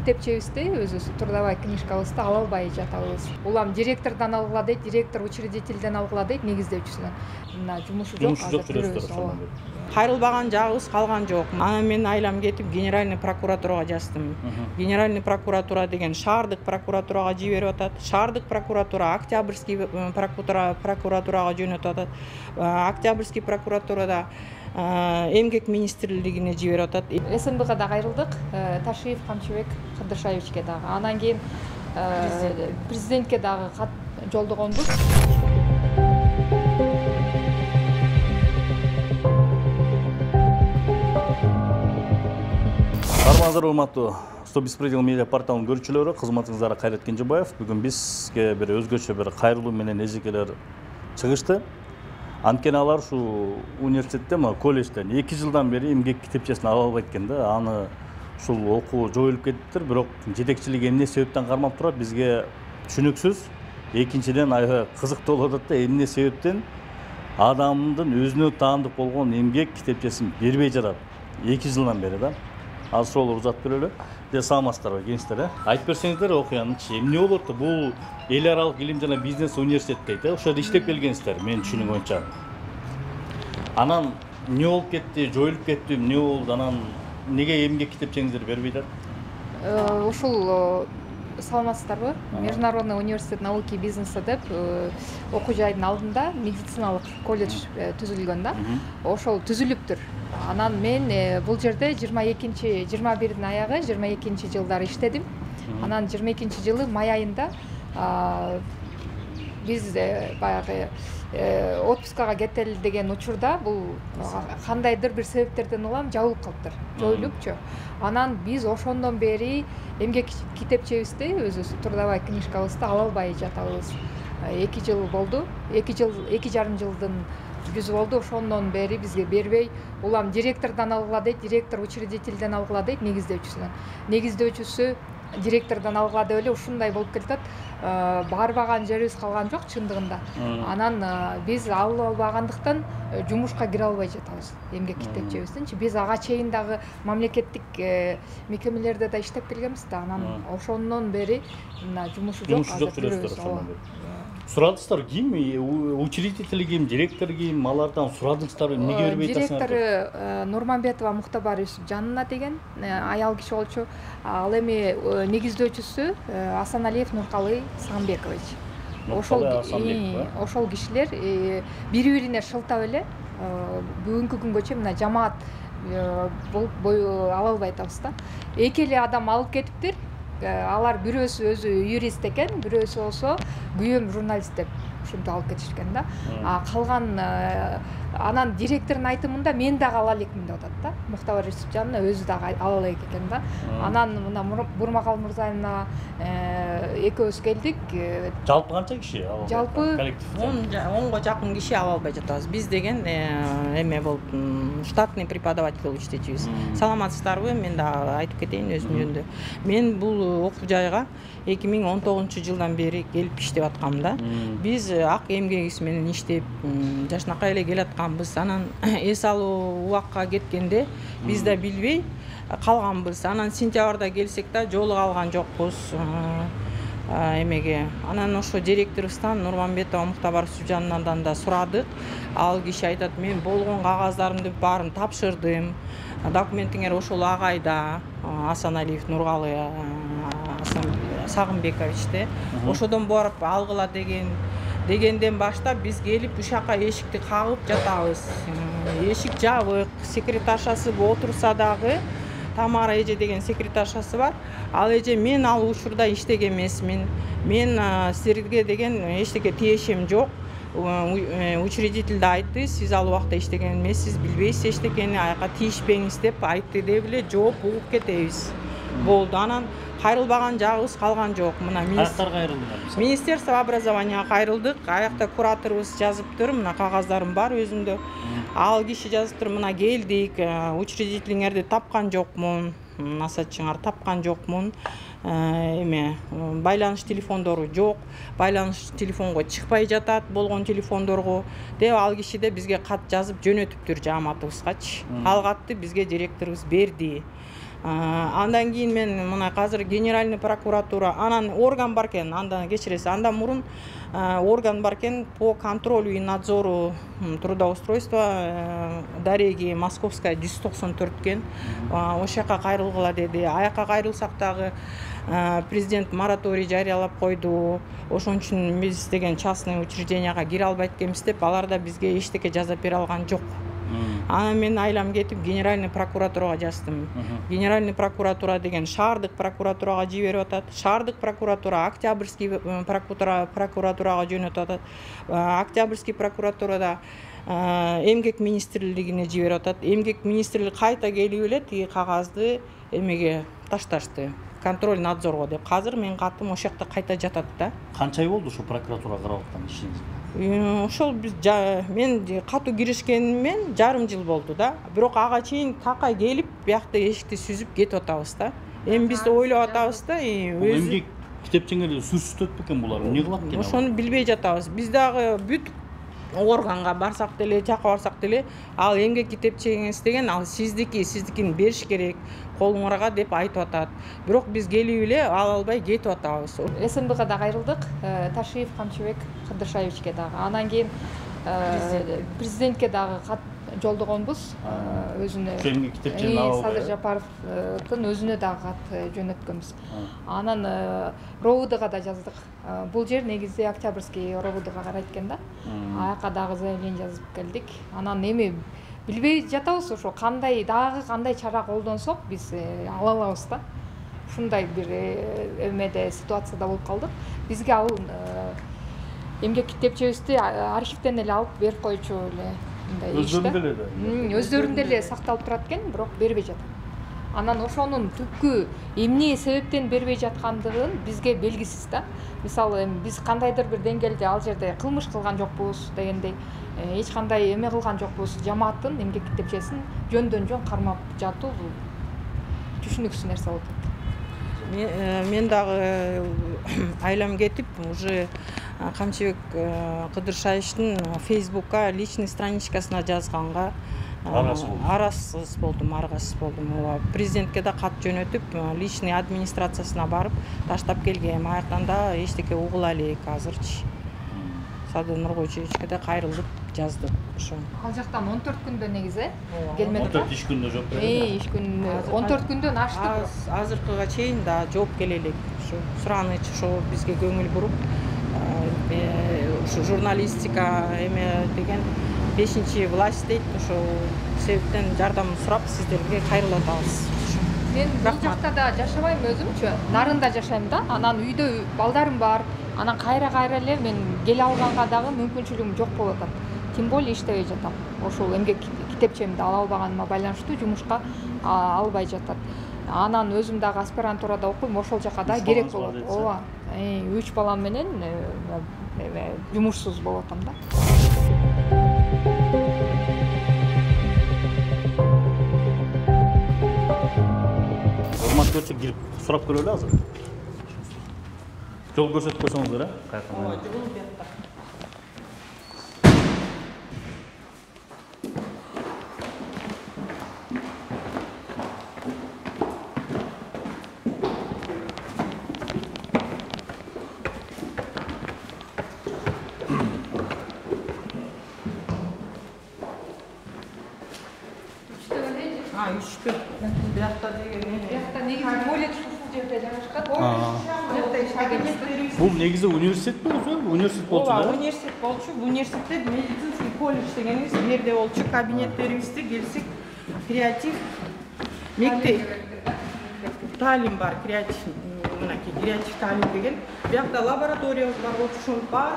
китепчебизди өзүбүз трудовой книжкабызды ала албай жатабыз. Улам директордон алгыла дейт, директор учредительден алгыла дейт, негиздөөчүсүнөн. Мына жумушу жок азыр. Кайрылбаган жагыбыз калган жок. Анан мен айлам кетип генеральный прокуратурага жаздым. Генеральный прокуратура деген шаардык прокуратурага жиберип атат. Шаардык прокуратура Октябрьский прокуратурага жөнөтүп атат. Октябрьский прокуратурада эмгек министрлигине жиберип атат. СМБга да кайрылдык, Ташиев Камчыбек Кыдыршаевичке дагы. Анан кийин президентке дагы кат жолдогонбуз. Армандар урматтуу Сто беспредел медиа порталынын көрүүчүлөрү, кызматыңыздарга Кайрат Кенжебаев. Бүгүн бизге бир өзгөчө бир кайрылуу менен эжекелер чыгышты. Анткени алар ушу университетте, колледжден 2 жылдан бери эмгек китепчесин ала албайт экен да. Аны ушул окуу жоюлуп кетиптир, бирок жетекчилик эмне себептен кармап турат бизге түшүнүксүз. Экинчиден аябай кызыктуу болуп атат да, эмне себептен адамдын өзүнө таандык болгон эмгек китепчесин бербей жатат 2 жылдан бери да. Азыр ошол узатып берөлү. Саламатсыздарбы кеңиштер, айтып берсеңиздер окуянычы эмне болот? Бул эл аралык илим жана бизнес университет дейт, ошол жерде иштеп келгенсиздер, менин түшүнүгүм боюнча. Анан эмне болуп кетти, жоюлуп кетти, эмне болду? Анан неге эмгек китепчеңиздерди бербей жатат? Ушул саламатсыздарбы? Международный университет науки и бизнеса деп окуу жайдын алдында медициналык колледж түзүлгөн да. Ошол түзүлүптүр. Анан мен бул жерде 21-21 аягы 22 жылдары иштедим. Анан 22 жылы май айында биз баягы отпускага кетели деген учурда бул кандайдыр бир себептерден улам жабылып калыптыр, жоюлупчу. Анан биз ошондон бери эмгек китепчебизди өзүбүз трудовой книжкабызды ала албай жатабыз. 2 жыл болду, 2 жарым жылдын жүзү болду. Ошондон бери бизге бербей, улам директордон алгыла дейт, директор учредительден алгыла дейт, негиздөөчүсүнөн. Негиздөөчүсү директордон алгыла деп эле ушундай болуп кетет. Барбаган жерибиз калган жок чындыгында. Анан биз ала албагандыктан жумушка кире албай жатабыз. Эмгек китепчебиздинчи биз ага чейин дагы мамлекеттик мекемелерде да иштеп келгенбиз да. Анан ошондон бери мына жумушу жок. Сурадыңыздар ким? Учредитель ким, директор ким? Алардан сурадыңыздар, эмнеге бербей атасыңар? Директор Нурманбетова Мухтабар Юсуп Жанна деген аял киши болчу. Ал эми негиздөөчүсү Асаналиев Нуркалы Сагынбекович. Ошол кишилер бири-бирине шылтап эле бүгүнкү күнгө чейин мына жамаат бою ала албай атабыз да. Эки эле адам алып кетиптир. Алар бирөөсү өзү юрист экен, бирөөсү болсо күйөөм журналист деп ушинтип алып кетишкен да. Калган анан директордун айтымында мен дагы ала элекмин деп атат да. Мухтабар Юсуп Жанна өзү дагы ала элек экен да. Анан мына Бурмакал Мырзаевна экөөбүз келдик. Жалпы канча киши? Жалпы 10го жакын киши ала албай жатабыз. Биз деген эме болуп штатный преподаватель болуп иштечүбүз. Саламатсыздарбы? Мен да айтып кетейин өзүмдүн жөнүндө. Мен бул окуу жайга 2019-жылдан бери келип иштеп аткам да. Биз ак эмгегибиз менен иштеп, жашынакай эле келатканбыз. Анан эс алуу убакка кеткенде биз да билбей калганбыз. Анан сентябрда келсек да жолуга алган жокпуз эмеге. Анан ошо директорубуздан Нурманбетова Мухтабар Жаннадан да сурадык. Ал киши айтат, мен болгон кагаздарымды баарын тапшырдым. Документиңер ошол агайда, Асаналиев Нуркалы Сагынбековичте. Ошодон барып алгыла дегенден баштап биз келип ушака эшикти кагып жатабыз. Эшик жабык, секретаршасы отурса дагы Тамара эже деген секретаршасы бар. Ал эже мен ал учурда иштеген эмесмин. Мен силерге деген эчтеке тиешим жок. Учредитель да айтты, сиз ал убакта иштеген эмессиз, билбейсиз эчтекени, аяка тийишпеңиз деп айтты деп эле жооп угуп кетебиз. Болду. Анан кайрылбаган жагыбыз калган жок. Мына Министерство образования кайрылдык. Аякта кураторубуз жазыптыр. Мына кагаздарым бар өзүмдө. Ал киши жазыптыр, мына келдик, учредителиңерди тапкан жокмун, насатчыңар тапкан жокмун. Эме байланыш телефондору жок, байланыш телефонго чыкпай жатат болгон телефондорго деп ал киши де бизге кат жазып жөнөтүптүр жааматыбызгачы. Ал катты бизге директорубуз берди. Андан кийин мен мына азыр генеральный прокуратура анан орган бар экен, андан кечиресиз, андан мурун орган бар экен по контролю и надзору трудоустройства Дареги Московская 194 экен. Ошол жака кайрылгыла деди. Аяка кайрылсак дагы президент мораторий жарыялап койду. Ошон үчүн биз деген частный учрежденияга кире албайт экенбиз деп, алар да бизге эчтеке жаза бере алган жок. Анан мен айлам кетип генеральный прокуратурага жаздым. Генеральный прокуратура деген шаардык прокуратурага жиберип атат. Шаардык прокуратура Октябрьский прокуратурага жөнөтүп атат. Октябрьский прокуратурада эмгек министрлигине жиберип атат. Эмгек министрлиги кайта келип эле тиги кагазды эмеге ташташты. Контроль надзорго деп. Азыр мен катым ошол жакта кайта жатат да. Канча ай болду ушу прокуратурага карап аткан ишиңиз? Ошол мен катуу киришкенимен жарым жыл болду да. Бирок ага чейин такай келип, биякта эшикти сүзүп кетип атабыз да. Эми биз ойлоп атабыз да, өзү эмгек китепчеңер сүрсүтөт бекен булар? Эмне кылат экен? Ошону билбей жатабыз. Биз дагы бүт органга барсак деле, жака барсак деле, ал эмгек китепчеңиз деген ал сиздикин бериш керек колуңарга деп айтып атат. Бирок биз келип эле ала албай кетип атабыз. СМБга да кайрылдык, Ташиев Камчыбек Кыдыршаевичке дагы. Анан кийин президентке дагы кат жолдогонбуз. Өзүнө эмгек китепчени алып Садыр Жапаровдун өзүнө дагы кат жөнөткөнбүз. Анан РОВДга да жаздык. Бул жер негизи Октябрьский РОВДга карайт экен да. Аяка дагы заявление жазып келдик. Анан эми билбей жатабыз, ошо кандай чара колдонсок биз ала алабыз да. Ушундай бир эмеде ситуацияда болуп калдык. Бизге ал эмгек китепчебизди архивден эле алып берип койчу эле мындай иш да. Өздөрүндө эле сакталып турат экен, бирок бербей жатат. Анан ошонун түпкү эмне себептен бербей жаткандыгын бизге белгисиз да. Мисалы биз кандайдыр бир деңгээлде ал жерде кылмыш кылган жокпуз дегендей, эч кандай эме кылган жокпуз. Жамааттын эмгек китепчесин жөндөн жөн кармап жатуу бул түшүнүксүз нерсе болуп атат. Мен дагы айлам кетип, уже Камчыбек Кыдыршаевичтин Facebook'ка личный страничкасына жазганга аргасыз болдум. Президентке да кат жөнөтүп, личный администрациясына барып таштап келгем. Аяктан да эчтеке угула элек азырчы. Садыр Нургойчевичке да кайрылып жаздык. Ошо. Ал жактан 14 күндө негизи келмеди. 14 иш күндө жооп берди. Иш күн 14 күндөн ашты. Азыркыга чейин да жооп келе элек. Ушу сураныч ошо бизге көңүл буруп, ушу журналистика эме деген 5-чи власть дейт, ошо себептен жардам сурап сиздерге кайрылып атабыз. Мен бул жакта да жашабайм өзүмчү, нарында жашайм да. Анан үйдө балдарым бар. Анан кайра эле мен келе алганга дагы мүмкүнчүлүгүм жок болуп атат. Тем более иштебей жатам. Ошол эмгек китепчемди ала албаганыма байланыштуу жумушка албай жатат. Анан өзүм дагы аспирантурада окуйм, ошол жака да керек болот. Ооба. 3 балам менен жумушсуз болуп атам да. Урматтуу көрсөк кирип сурап көрөлү азыр. Жол көрсөтүп койсоңуздар, каяктан? Ооба, жол бuyakta. Üçtü. Buyakta деген. Бuyакта негизи туалет ушул жерде жайгашкан. Бул негизи университет болчу, университет болчу да? Ооба, университет болчу. Университет медицинский колледж дегенибиз бу жерде болчу. Кабинеттерибизди келсек, креатив мектеп таалим бар, креатив, мынакей креатив таалим деген. Бuyakта лабораториябыз бар болчу, ошол бар.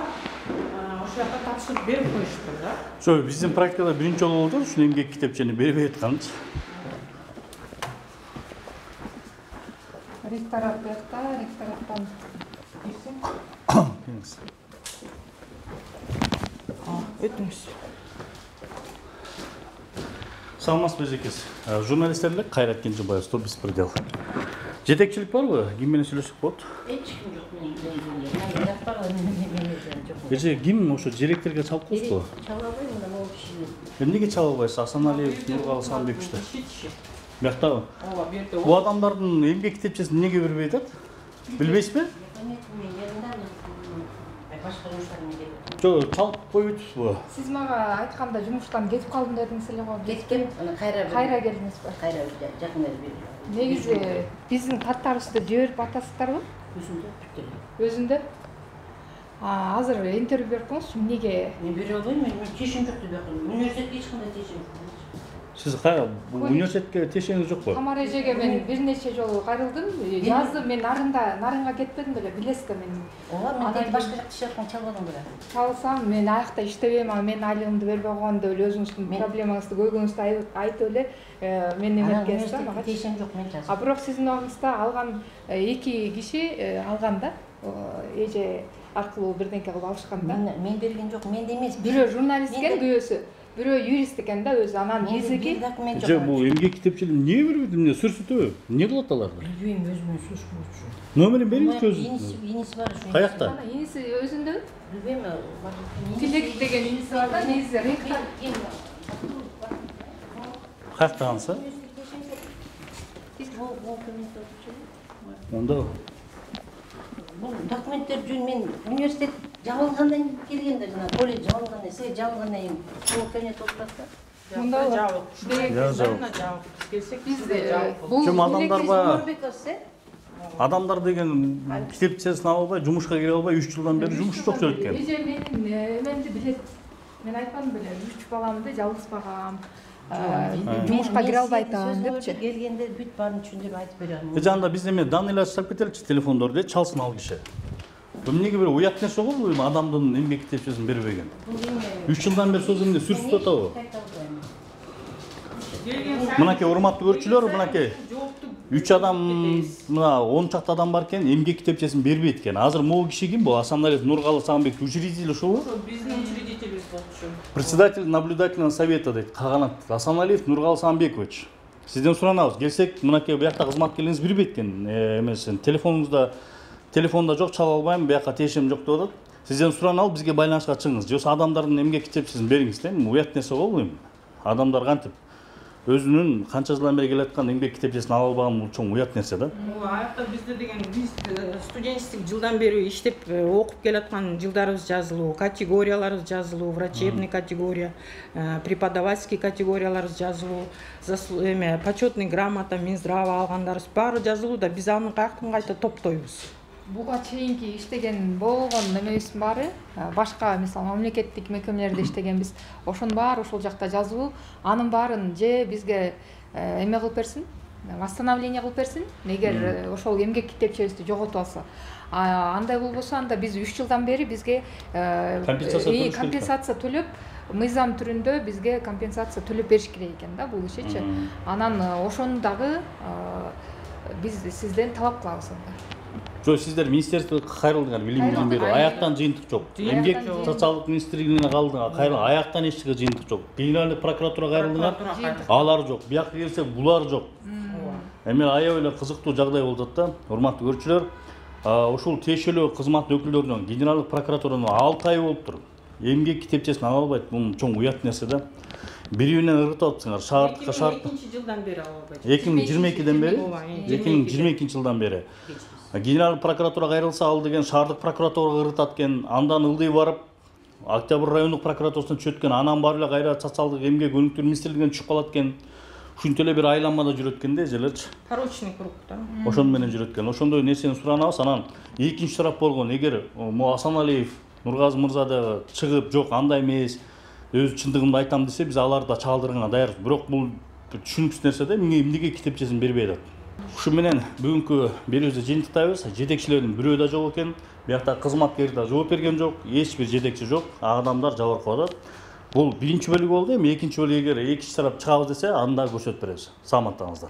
Ошол жакка тапшырып берип коюшту да. Ошо биздин практикада биринчи жолу болду, ушул эмгек китепчени бербей атканчы. Ректорат бuyakта, ректораттан кирсең. Келиңиз. Өтүңүз. Саламатсызбы эжекес. Журналисттер Кайрат Кенжебаев, Стоп беспредел. Жетекчилик барбы? Ким менен сүйлөшсөк болот? Эч ким жок менен. Эже ким ошо директорго чалып коюшту? Чала албайм, мына могу кишини. Эмнеге чала албайсыз? Асан Алиев, Нургал Санбековичтер. Биякта ооба бу жерде бул адамдардын эмгек китепчесин эмнеге бербей атат? Билбейсизби? Башка жумуштарга кетип. Жок, чалып коюп атпайсызбы? Сиз мага айтканда жумуштан кетип калдым дедиңиз эле го. Кеткем, аны Кайра келдиңизби? кайра жакын эле бир. Негизи биздин каттарыбызды жиберип атасыздарбы? Өзүндө бүттүр. Өзүндө? Азыр интервью берип коюңузчу, эмнеге? Мен бере албайм, мен тешим жок деп атам. Университетке эч кандай тешим жок. Сиз университетке тешеңиз жокпу? Камар эжеге мен бир нече жолу кайрылдым. Жаздым, мен нарынга кетпедим беле, билесиз да мен. Ооба, мен башка жакта иштеп аткан чалбадым беле. Чалсам, мен аякта иштебейм, менин айлыгымды бербей койгон деп эле өзүңүздүн проблемаңызды көйгөйүңүздү айтып эле мен эметкенсиз да мага. Тешим жок мен жазып. Бирок сиздин ордуңузда алган 2 киши алган да. Эже аркылуу бирденке кылып алышкан да. Мен берген жок, менде эмес. Бирөө журналист экен күйөөсү, бирөө юрист экен да өзү. Анан бизики документ жок. Же бул эмгек китепчилик эмне бербейт, эмне сүрсүтөбү? Эмне кылат алар? Билбейм, өзүмөн сүрүшмөй үчүн. Номерин бериңизчи өзү. Иниси бар ушу. Каякта? иниси өзүндө Билбейм, Тилек деген иниси бар да, негизи ректор. Каякта анысы? Онда Бул документтер үчүн мен университет жабылгандан келгенде жана колледж жабылгандан, сый жабылгандан кийин бул кабинет отурат да. Мында жабык біз келсек бизде жабык. Жум адамдарга Нурбековсе, адамдар деген китепчесин ала албай, жумушка кире албай 3 жылдан бери жумуш жок деп экен. Эже менин эмемди билет. Мен айтпадым беле, 3 баламды жалгыз багам. Жумушка кире албай атам депчи. келгенде бүт баарын түшүндүрүп айтып берем. Жанда бизде эме данныйлар чыгып кетеличи телефондорду чалсын ал киши. Эмнеге бир уят нерсе го бул адамдын эмгек китепчесин бербеген. 3 жылдан бери созу эмне сүрсүтүп атабы? Мынакей урматтуу көрчүлөр, мынакей 3 адам, мына 10 чакты адам бар экен, эмгек китепчесин бербейт экен. Азыр могу киши ким бул? Асаналиев Нургалы Сагынбек учредитель ушул? Биздин учредителибиз болчу. Председатель наблюдательного совета дейт. Каганат Асаналиев Нургалы Сагынбекович. Сизден суранабыз. Келсек, мынакей буякта кызматкерлиңиз бербейт экен. Эмесин телефонда жок, чала албайм, буякка тешим жок деп атат. Сизден суранабыз, бизге байланышка чыгыңыз. Же адамдардын эмгек китепчесин бериңиз да. Уят нерсе го бул. Адамдар кантип өзүнүн канча жылдан бери келаткан эмгек китепчесин ала албаган бул чоң уят нерсе да. Аякта бизде деген биз студенческий жылдан бери иштеп окуп келаткан жылдарыбыз жазылуу, категорияларыбыз жазылуу, врачебный категория, преподавательский категорияларыбыз жазылуу, эме почетный грамота, Минздрава алгандарыбыз баары жазылуу да, биз аны каяктан кайта топтойбуз. Буга чейинки иштеген болгон немебиздин баары, башка мисалы мамлекеттик мекемелерде иштегенбиз, ошонун баары ошол жакта жазылуу. Анын баарын же бизге эме кылып берсин, восстановление кылып берсин, эгер ошол эмгек китепчебизди жоготуп алса. Андай болбосо, анда биз 3 жылдан бери бизге компенсация төлөп, мыйзам түрүндө бизге компенсация төлөп бериш керек экен да бул ишичи. Анан ошону дагы биз сизден талап кылабыз анда. Жо, сиздер министерствого кайрылдыңар, билимдин бери аяктан жыйынтык жок. Эмгек социалдык министрлигине калдыңар, кайрыл аяктан эч жерге жыйынтык жок. Генеральный прокуратура кайрылдыңар, алар жок. Биякка келсек, булар жок. Эми аябай эле кызыктуу жагдай болуп атат да, урматтуу көрүүчүлөр. Ушул тиешелүү кызмат өкүлдөрүнүн Генеральный прокуратуранын 6 ай болуптур. Эмгек китепчесин ала албайт, бул чоң уят нерсе да. Бири-биринен ыргытып атсыңар, шартка шарт. 2022-жылдан бери ала албайт. 2022-ден бери, 2022-жылдан бери. Генералдык прокуратура кайрылса, ал деген шаардык прокуратурага ыргытат экен, андан ылдый барып, Октябрь райондук прокуратурасына түшөт экен, анан барып эле кайра социалдык эмгек өнүктүрүү министрлигине түшүп калат экен. Ушинтип эле бир айланмада жүрөт экен да, эжелерчи. Порочный круг да. Ошону менен жүрөт экен. Ошондой нерсени суранабыз. Анан экинчи сурап болгон, эгер Асаналиев Нургазы мырза дагы чыгып, жок, андай эмес, өз чындыгымды айтам десе, биз аларды да чалдырганга даярбыз. Бирок бул түшүнүксүз нерсе да, эмнеге китепчесин бербей атат. Ушу менен бүгүнкү берүүбүздү жыйынтыктайбыз. Жетекчилердин бирөө да жок экен. Биякта кызматкер да жооп берген жок, эч бир жетекчи жок. Адамдар жабыркап атат. Бул биринчи бөлүгү болду. Эми экинчи бөлүгү эгер экинчи тарап чыгабыз десе, анда көрсөтүп беребиз. Саламаттаңыздар.